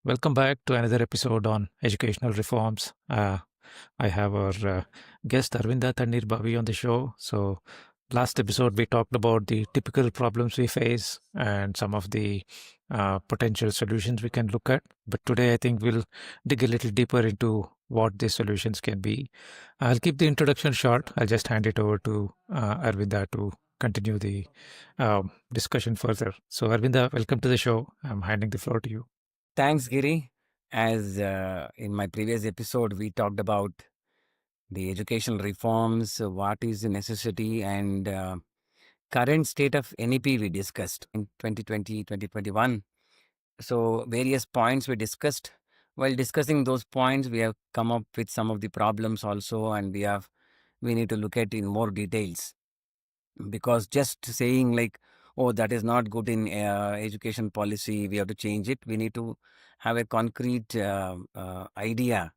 Welcome back to another episode on educational reforms. I have our guest Arvinda Tannir on the show. So, last episode we talked about the typical problems we face and some of the potential solutions we can look at. But today I think we'll dig a little deeper into what these solutions can be. I'll keep the introduction short. I'll just hand it over to Arvinda to continue the discussion further. So, Arvinda, welcome to the show. I'm handing the floor to you. Thanks, Giri. As in my previous episode, we talked about the educational reforms, what is the necessity, and current state of NEP we discussed in 2020, 2021. So, various points we discussed. While discussing those points, we have come up with some of the problems also, and we need to look at in more details. Because just saying like, oh, that is not good in education policy, we have to change it. We need to have a concrete idea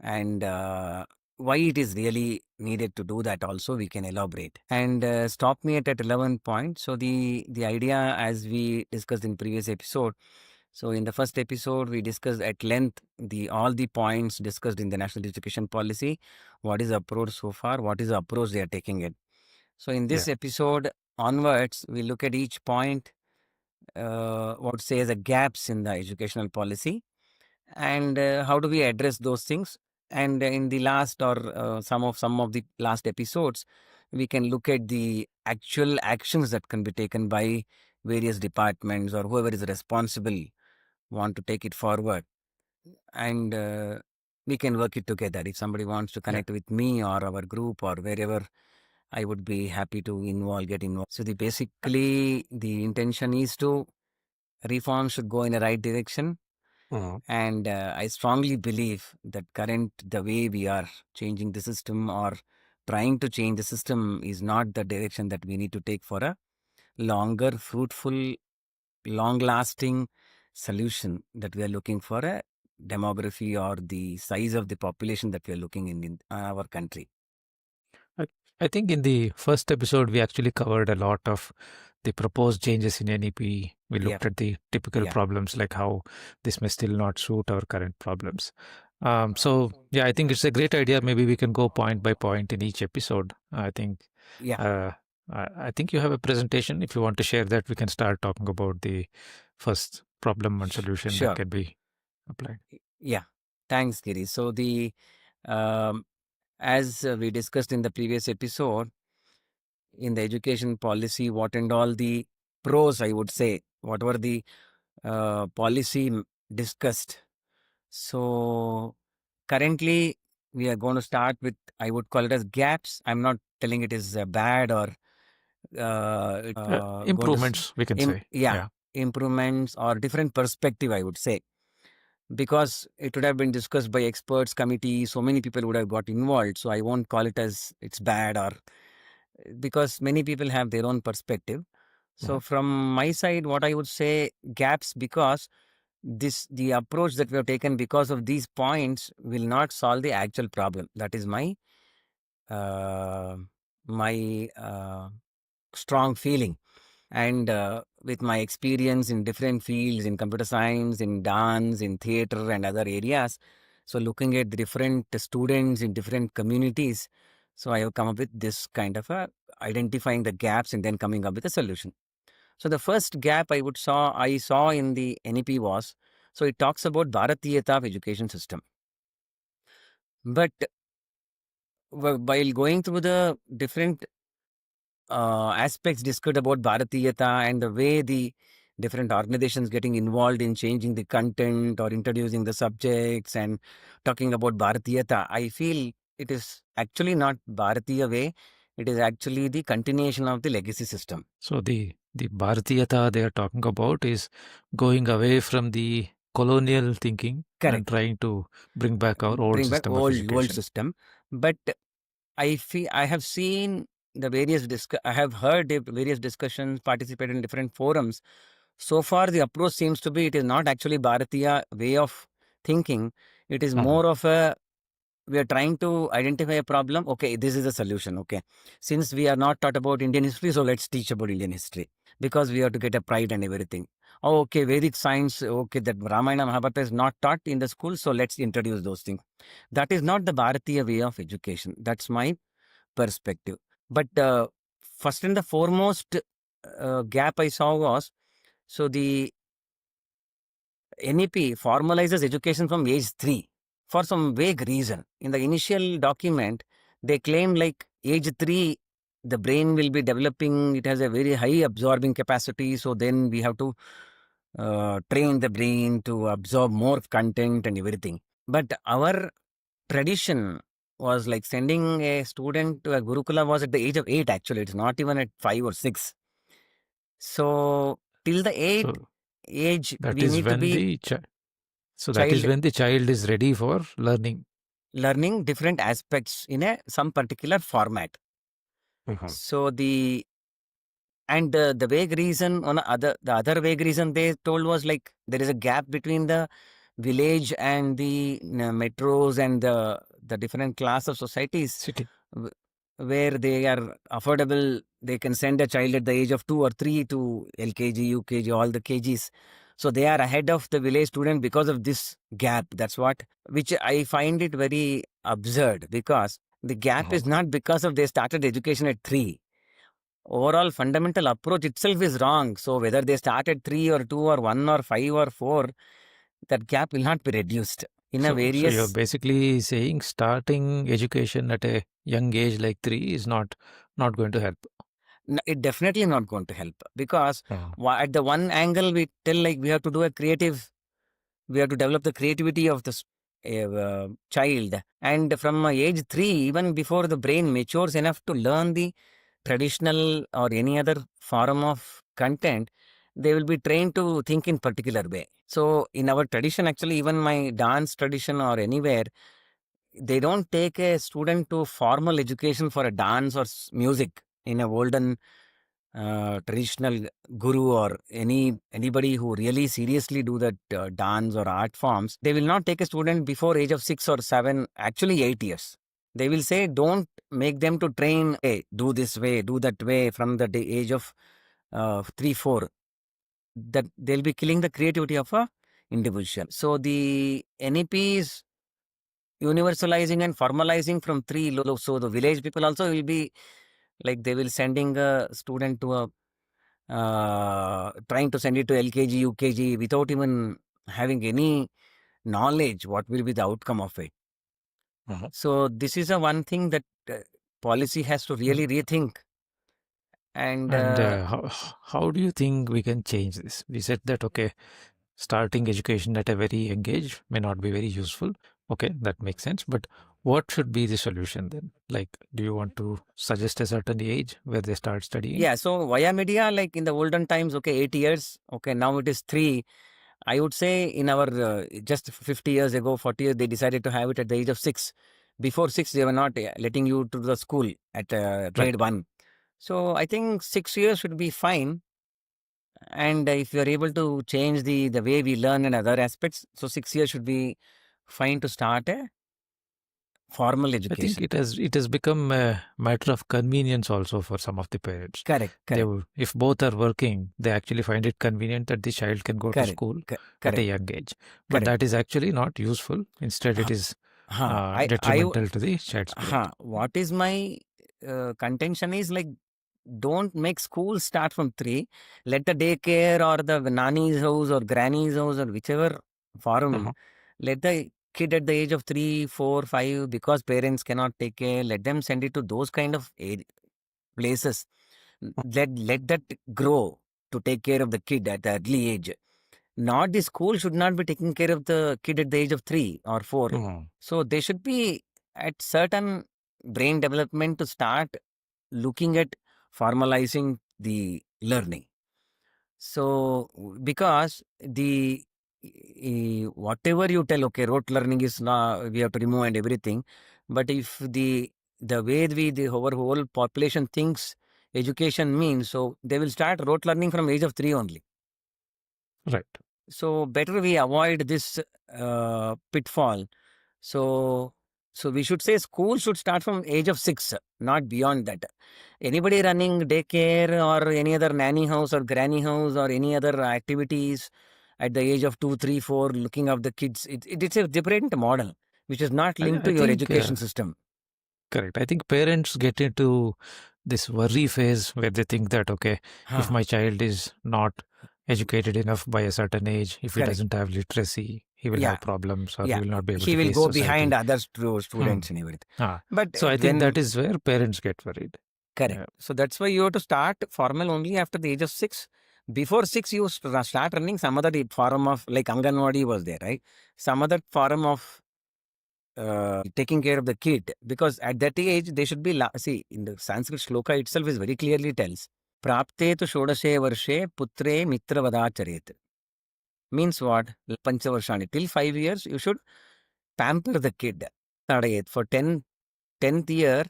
and why it is really needed to do that also we can elaborate. And stop me at 11 point. So the idea, as we discussed in previous episode, so in the first episode we discussed at length all the points discussed in the national education policy. What is the approach so far, what is the approach they are taking it. So in this episode onwards, we look at each point, what say the gaps in the educational policy, and how do we address those things. And in the last or some of the last episodes, we can look at the actual actions that can be taken by various departments or whoever is responsible want to take it forward, and we can work it together. If somebody wants to connect with me or our group or wherever, I would be happy to get involved. So basically the intention is to reform should go in the right direction. And I strongly believe that the way we are changing the system or trying to change the system is not the direction that we need to take for a longer, fruitful, long-lasting solution that we are looking for a demography or the size of the population that we are looking in our country. I think in the first episode, we actually covered a lot of the proposed changes in NEP. We looked at the typical problems, like how this may still not suit our current problems. So, I think it's a great idea. Maybe we can go point by point in each episode. I think you have a presentation. If you want to share that, we can start talking about the first problem and solution that can be applied. Yeah, thanks, Giri. So as we discussed in the previous episode, in the education policy, what and all the pros, I would say, what were the policy discussed. So currently, we are going to start with, I would call it as gaps. I'm not telling it is bad or improvements, we can say. Improvements or different perspective, I would say. Because it would have been discussed by experts committee, so many people would have got involved. So I won't call it as it's bad, or because many people have their own perspective. So from my side, what I would say, gaps, because the approach that we have taken because of these points will not solve the actual problem. That is my strong feeling. And with my experience in different fields, in computer science, in dance, in theater and other areas, so looking at the different students in different communities, so I have come up with this kind of identifying the gaps and then coming up with a solution. So the first gap I saw in the NEP was, so it talks about Bharatiyata of education system. But while going through the different aspects discussed about Bharatiyata and the way the different organizations getting involved in changing the content or introducing the subjects and talking about Bharatiyata, I feel it is actually not Bharatiya way. It is actually the continuation of the legacy system. So the Bharatiyata they are talking about is going away from the colonial thinking and trying to bring back our old system of education. Old system. But I have seen the I have heard various discussions, participated in different forums. So far, the approach seems to be, it is not actually Bharatiya way of thinking. It is more of we are trying to identify a problem. Okay, this is a solution. Okay, since we are not taught about Indian history, so let's teach about Indian history. because we have to get a pride and everything. Oh, okay, Vedic science, okay, that Ramayana Mahabharata is not taught in the school, so let's introduce those things. That is not the Bharatiya way of education. That's my perspective. But first and the foremost gap I saw was, so the NEP formalizes education from age 3 for some vague reason. In the initial document, they claim like age 3, the brain will be developing, it has a very high absorbing capacity, so then we have to train the brain to absorb more content and everything. But our tradition was like sending a student to a Gurukula was at the age of 8, actually. It's not even at 5 or 6. So, till the 8 So age, that we is need to when be that is child when the child is ready for learning. learning different aspects in a some particular format. So the vague reason on the other vague reason they told was like there is a gap between the village and the metros and the different class of societies City. w- where they are affordable. They can send a child at the age of 2 or 3 to LKG, UKG, all the KGs. So they are ahead of the village student because of this gap. That's what, which I find it very absurd, because the gap Uh-huh. is not because of they started education at 3. Overall fundamental approach itself is wrong. So whether they start at 3 or 2 or 1 or 5 or 4, that gap will not be reduced in a So you're various. basically saying starting education at a young age like 3 is not going to help. It definitely not going to help, because Uh-huh. at the one angle we tell like we have to do a creative, we have to develop the creativity of the child, and from age 3, even before the brain matures enough to learn the traditional or any other form of content, they will be trained to think in particular way. So in our tradition, actually, even my dance tradition or anywhere, they don't take a student to formal education for a dance or music in a olden traditional guru or anybody who really seriously do that dance or art forms. They will not take a student before age of 6 or 7, actually 8 years. They will say don't make them to train, hey, do this way, do that way from the age of 3 4. That they'll be killing the creativity of a individual. So the NEP is universalizing and formalizing from 3 low. So the village people also will be like they will sending a student to a trying to send it to LKG, UKG without even having any knowledge what will be the outcome of it. Uh-huh. So this is a one thing that policy has to Mm. really rethink. And And how do you think we can change this? We said that, okay, starting education at a very young age may not be very useful. Okay, that makes sense. But what should be the solution then? Like, do you want to suggest a certain age where they start studying? yeah, so via media, like in the olden times, okay, 8 years, okay, now it is 3. I would say in our just 50 years ago, 40 years, they decided to have it at the age of 6. Before 6, they were not letting you to the school at grade Right. 1. So I think 6 years should be fine. And if you are able to change the way we learn and other aspects, so 6 years should be fine to start a formal I think education. it has become a matter of convenience also for some of the parents. Correct, They correct, will, if both are working, they actually find it convenient that the child can go to correct, school at a correct, young age. But correct. that is actually not useful. Instead, it Huh, is huh, detrimental to the child's growth. what is my contention is like, don't make school start from 3. Let the daycare or the nanny's house or granny's house or whichever forum, Uh-huh. let the kid at the age of 3, 4, 5, because parents cannot take care, let them send it to those kind of places. Let that grow to take care of the kid at the early age. Not the school should not be taking care of the kid at the age of 3 or 4. Uh-huh. So they should be at certain brain development to start looking at formalizing the learning. So because the whatever you tell, okay, rote learning is not, we have to remove and everything. But if the way our whole population thinks education means, so they will start rote learning from age of 3 only. Right. So better we avoid this pitfall. So So we should say school should start from age of 6, not beyond that. Anybody running daycare or any other nanny house or granny house or any other activities at the age of 2, 3, 4, looking after the kids, it's a different model which is not linked I to your think education system. correct. I think parents get into this worry phase where they think that, okay, if Huh. my child is not educated enough by a certain age, if he Correct. doesn't have literacy, he will Yeah. have problems or he Yeah. will not be able He to will face go behind society. other Hmm. students and everything. Ah. But So I think that when is where parents get worried. correct. Yeah. So that's why you have to start formal only after the age of 6. Before 6, you start running some other form of, like Anganwadi was there, right? Some other form of taking care of the kid, because at that age they should be see, in the Sanskrit shloka itself is very clearly tells prapte tu shodashe varshe putre mitra vadacharet. Means what? Panchavarshani, till 5 years you should pamper the kid. For 10th year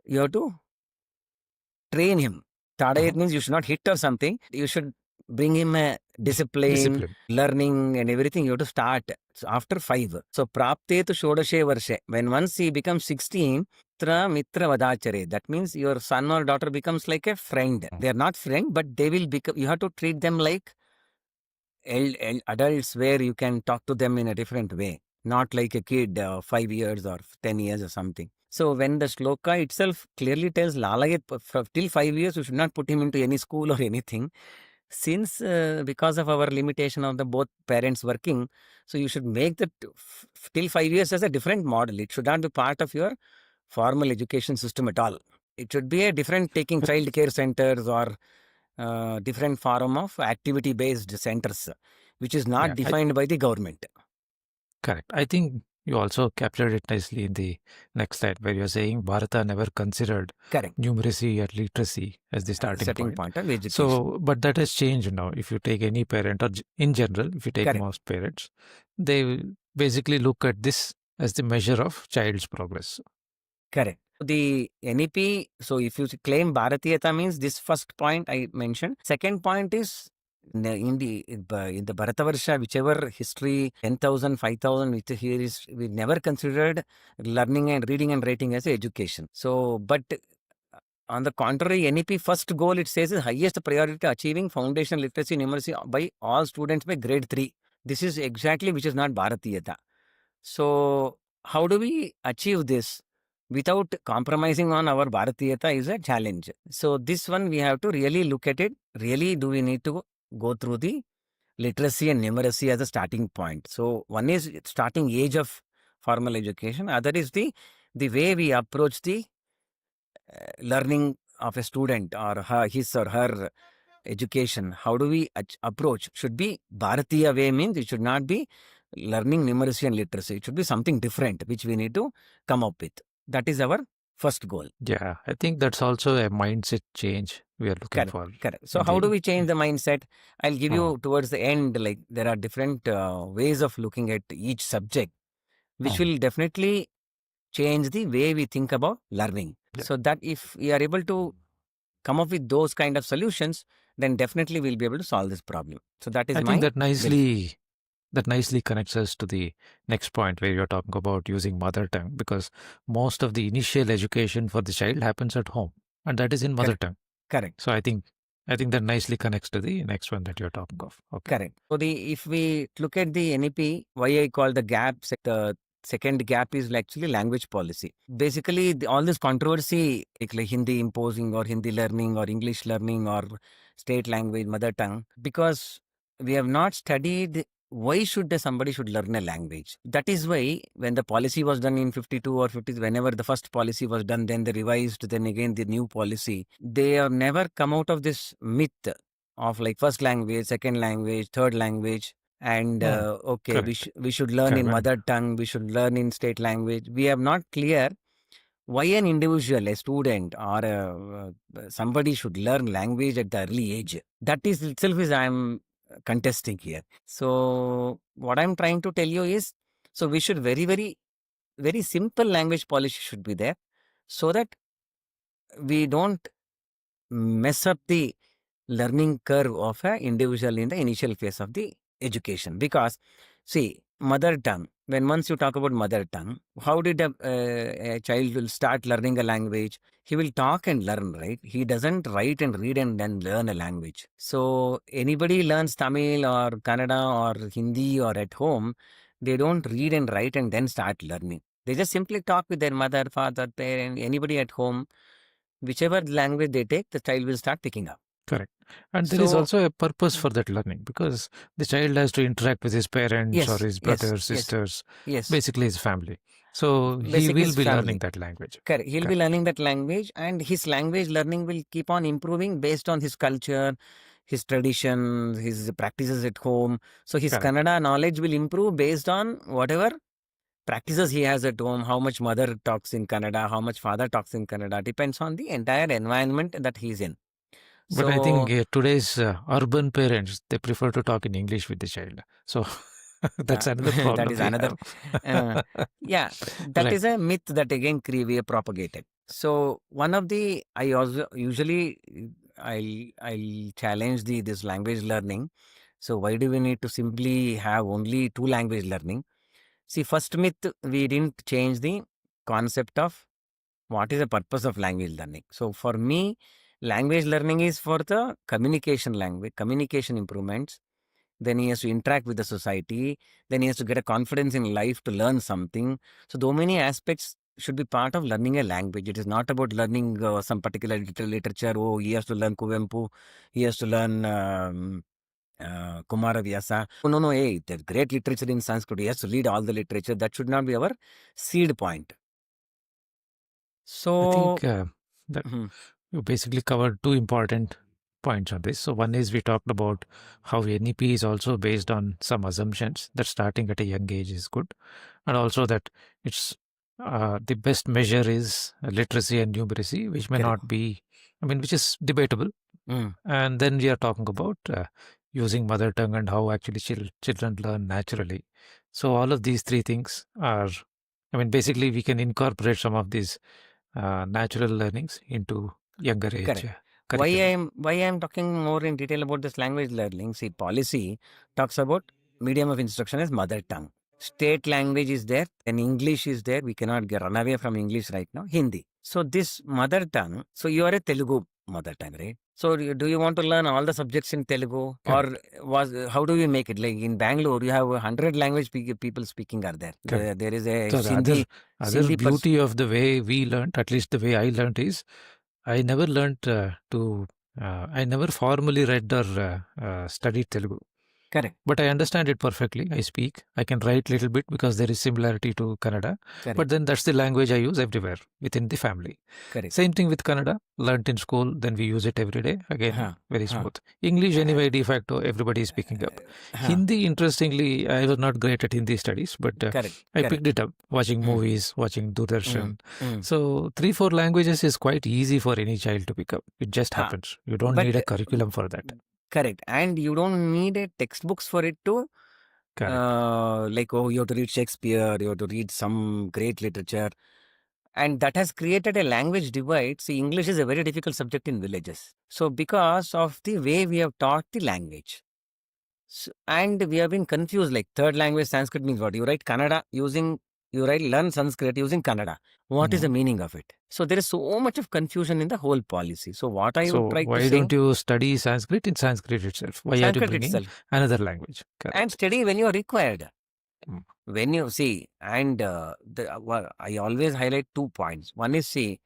you have to train him. Tadayat means you should not hit or something. You should bring him a discipline, Discipline. learning and everything. You have to start. So after 5. So prapte to shodashe varshe. When once he becomes 16, mitra vadachare. That means your son or daughter becomes like a friend. They are not friend, but they will become, you have to treat them like adults where you can talk to them in a different way. Not like a kid, 5 years or 10 years or something. So when the shloka itself clearly tells Lalayat till 5 years, you should not put him into any school or anything. Since because of our limitation of the both parents working, so you should make that till 5 years as a different model. It should not be part of your formal education system at all. It should be a different taking child care centers or different form of activity based centers, which is not Yeah. defined by the government. Correct. I think you also captured it nicely in the next slide where you're saying Bharata never considered Correct. numeracy or literacy as the starting Setting point. point of education. So, but that has changed now. If you take any parent, or in general, if you take Correct. most parents, they will basically look at this as the measure of child's progress. Correct. The NEP, so if you claim Bharatiyata means this first point I mentioned. Second point is in the Bharatavarsha, whichever history, 10,000, 5,000, which here is, we never considered learning and reading and writing as education. So, but on the contrary, NEP first goal it says is highest priority achieving foundational literacy numeracy by all students by grade 3. This is exactly which is not Bharatiyata. So, how do we achieve this without compromising on our Bharatiyata is a challenge. So, this one we have to really look at it. Really, do we need to go through the literacy and numeracy as a starting point? So, one is starting age of formal education. Other is the way we approach the learning of a student or his or her education. How do we approach? Should be Bharatiya way, means it should not be learning numeracy and literacy. It should be something different which we need to come up with. That is our first goal. Yeah, I think that's also a mindset change we are looking Correct. for. Correct. So how do we change the mindset? I'll give you Oh. towards the end, like there are different ways of looking at each subject, which will definitely change the way we think about learning. Yeah. So that if we are able to come up with those kind of solutions, then definitely we'll be able to solve this problem. So that is I my think that nicely connects us to the next point where you're talking about using mother tongue, because most of the initial education for the child happens at home, and that is in mother tongue. Correct. So I think that nicely connects to the next one that you're talking of. Okay. Correct. So if we look at the NEP, why I call the gap, the second gap is actually language policy. Basically, all this controversy, like Hindi imposing or Hindi learning or English learning or state language, mother tongue, because we have not studied why somebody should learn a language. That is why when the policy was done in 52 or 50, whenever the first policy was done, then they revised, then again the new policy, they have never come out of this myth of like first language, second language, third language. And okay, we should learn in mother tongue, we should learn in state language. We have not clear why an individual, a student or somebody should learn language at the early age. That is itself is I am contesting here. So what I'm trying to tell you is, so we should very simple language policy should be there, so that we don't mess up the learning curve of an individual in the initial phase of the education. Because see, mother tongue, when once you talk about mother tongue, how did a child will start learning a language? He will talk and learn, right? He doesn't write and read and then learn a language. So anybody learns Tamil or Kannada or Hindi or at home, they don't read and write and then start learning. They just simply talk with their mother, father, parent, anybody at home. Whichever language they take, the child will start picking up. Correct. And there is So also a purpose for that learning, because the child has to interact with his parents or yes, his yes, brothers, yes, sisters, yes. basically his family. So he Basic will is be learning family. that language. Correct. He'll be Correct. learning that language, and his language learning will keep on improving based on his culture, his tradition, his practices at home. So his Correct. Kannada knowledge will improve based on whatever practices he has at home, how much mother talks in Kannada, how much father talks in Kannada, depends on the entire environment that he's in. But I think So today's urban parents, they prefer to talk in English with the child. So that's another that problem is we another, have. uh, yeah, that Right. is a myth that again we are propagated. So one of the, I also usually, I'll challenge this language learning. So why do we need to simply have only two language learning? See, first myth, we didn't change the concept of what is the purpose of language learning. So for me, language learning is for the communication language, communication improvements. Then he has to interact with the society. Then he has to get a confidence in life to learn something. So though many aspects should be part of learning a language. It is not about learning some particular literature. Oh, he has to learn Kuvempu. He has to learn Kumara Vyasa. No, no, no. Hey, there's great literature in Sanskrit. He has to read all the literature. That should not be our seed point. I So, think that mhm, you basically covered two important points on this. So one is we talked about how NEP is also based on some assumptions that starting at a young age is good, and also that it's the best measure is literacy and numeracy, which may correct. not be, I mean, which is debatable. Mm, And then we are talking about using mother tongue and how actually children learn naturally. So all of these three things are, I mean, basically we can incorporate some of these natural learnings into younger age correct. curriculum. Why I am talking more in detail about this language learning? See, policy talks about medium of instruction as mother tongue. State language is there, and English is there. We cannot run away from English right now. Hindi. So this mother tongue. So you are a Telugu mother tongue, right? So do you want to learn all the subjects in Telugu, or Correct. was how do you make it? Like in Bangalore, you have 100 language people speaking are there. Correct. There is a So the other Sindhi beauty of the way we learned, at least the way I learned, is I never learned I never formally read or studied Telugu. correct, But I understand it perfectly. I speak. I can write little bit because there is similarity to Kannada. But correct, then that's the language I use everywhere within the family. correct. Same thing with Kannada. Learnt in school, then we use it every day. Again, Huh, very huh. smooth. English Uh, anyway, de facto, everybody is picking up. huh. Hindi, interestingly, I was not great at Hindi studies, but Correct, I correct. picked it up watching Mm, movies, watching mm, Doordarshan. mm. So 3, 4 languages is quite easy for any child to pick up. It just Huh. happens. You don't But need a curriculum for that. correct, and you don't need a textbooks for it to Correct. like, oh, you have to read Shakespeare, you have to read some great literature, and that has created a language divide. See, English is a very difficult subject in villages. So because of the way we have taught the language. And we have been confused, like third language Sanskrit means what? You write Kannada using, learn Sanskrit using Kannada. What is the Mhm. meaning of it? So there is so much of confusion in the whole policy. So what I would So try to why say, don't you study Sanskrit in Sanskrit itself? Why are you Sanskrit bringing itself, another language? and Correct. study when you are required. Mm. When you see, and I always highlight 2 points. One is, see,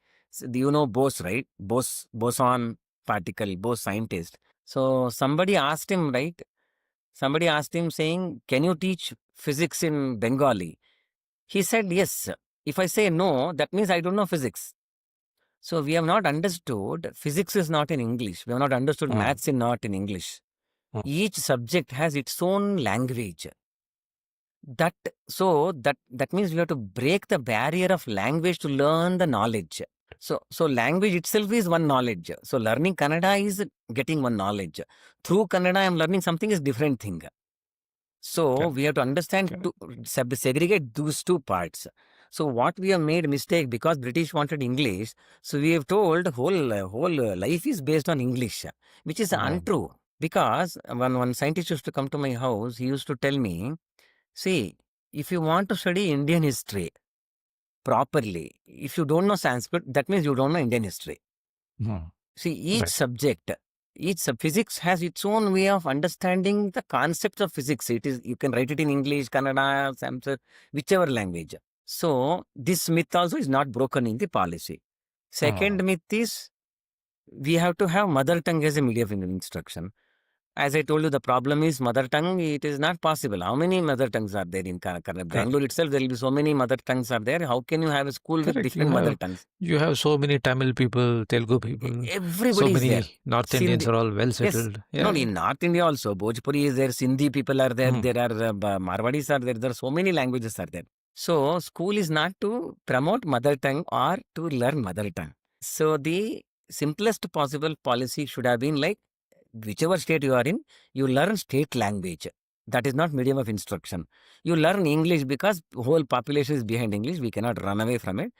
do you know Bose, right? Boson particle, Bose scientist. So somebody asked him, right? Somebody asked him saying, can you teach physics in Bengali? He said, yes. If I say no, that means I don't know physics. So we have not understood physics is not in English. We have not understood Mm. maths is not in English. Mm. Each subject has its own language. That that means we have to break the barrier of language to learn the knowledge. So language itself is one knowledge. So learning Kannada is getting one knowledge. Through Kannada, I am learning something is different thing. So Correct. we have to understand Correct. to segregate those two parts. So what we have made mistake because British wanted English. So we have told whole life is based on English, which is Mm. untrue. Because when one scientist used to come to my house, he used to tell me, see, if you want to study Indian history properly, if you don't know Sanskrit, that means you don't know Indian history. See, each Right. subject, physics has its own way of understanding the concepts of physics. It is, you can write it in English, Kannada, Sanskrit, whichever language. So this myth also is not broken in the policy. Second myth is we have to have mother tongue as a medium of instruction. As I told you, the problem is mother tongue. It is not possible. How many mother tongues are there in Kannada? Bangalore itself, there will be so many mother tongues are there. How can you have a school with Correct. different mother tongues? You have so many Tamil people, Telugu people, so Everybody is there. many North Indians Sindhi, are all well yes. settled. No, Yeah. in North India also, Bhojpuri is there, Sindhi people are there, there are Marwadis are there are so many languages are there. So, school is not to promote mother tongue or to learn mother tongue. So, the simplest possible policy should have been like, whichever state you are in, you learn state language. That is not medium of instruction. You learn English because whole population is behind English. We cannot run away from it.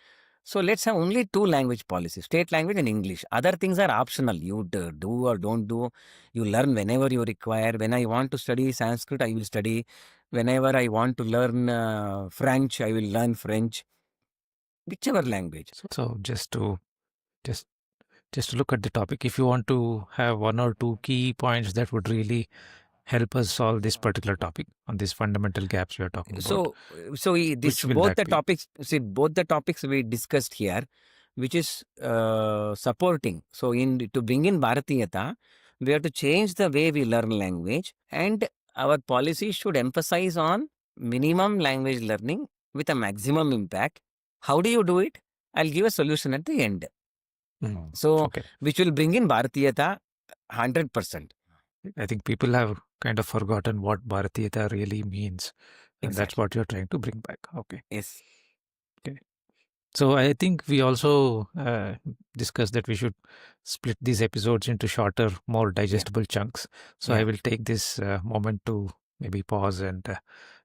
So let's have only two language policies, state language and English. Other things are optional. You do or don't do. You learn whenever you require. When I want to study Sanskrit, I will study. Whenever I want to learn French, I will learn French. Whichever language. So just just to look at the topic, if you want to have one or two key points that would really help us solve this particular topic on these fundamental gaps we are talking about, This which will both that the be? topics. See, both the topics we discussed here, which is supporting. So, to bring in Bharatiyata, we have to change the way we learn language, and our policy should emphasize on minimum language learning with a maximum impact. How do you do it? I'll give a solution at the end. So, Okay. which will bring in Bharatiyata 100%. I think people have kind of forgotten what Bharatiyata really means. And that's Exactly. what you're trying to bring back. Okay. Yes. Okay. So I think we also discussed that we should split these episodes into shorter, more Yeah. digestible chunks. So I Yeah. will take this moment to maybe pause and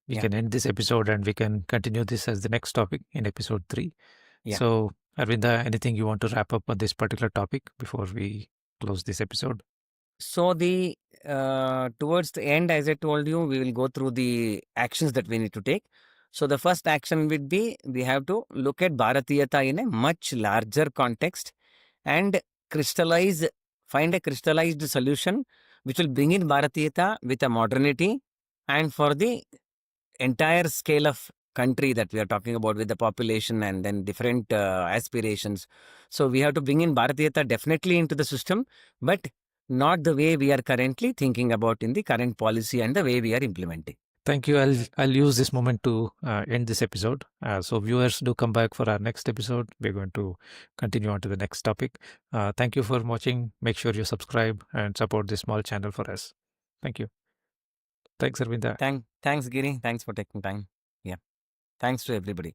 we Yeah. can end this episode and we can continue this as the next topic in episode 3. Yeah. So Arvinda, anything you want to wrap up on this particular topic before we close this episode? So the towards the end, as I told you, we will go through the actions that we need to take. So the first action would be we have to look at Bharatiyata in a much larger context and find a crystallized solution which will bring in Bharatiyata with a modernity and for the entire scale of country that we are talking about with the population and then different aspirations. So we have to bring in Bharatiyata definitely into the system, but not the way we are currently thinking about in the current policy and the way we are implementing. Thank you. I'll use this moment to end this episode. So viewers, do come back for our next episode. We're going to continue on to the next topic. Thank you for watching. Make sure you subscribe and support this small channel for us. Thank you. Thanks, Arvinda. Thanks, Giri. Thanks for taking time. Yeah. Thanks to everybody.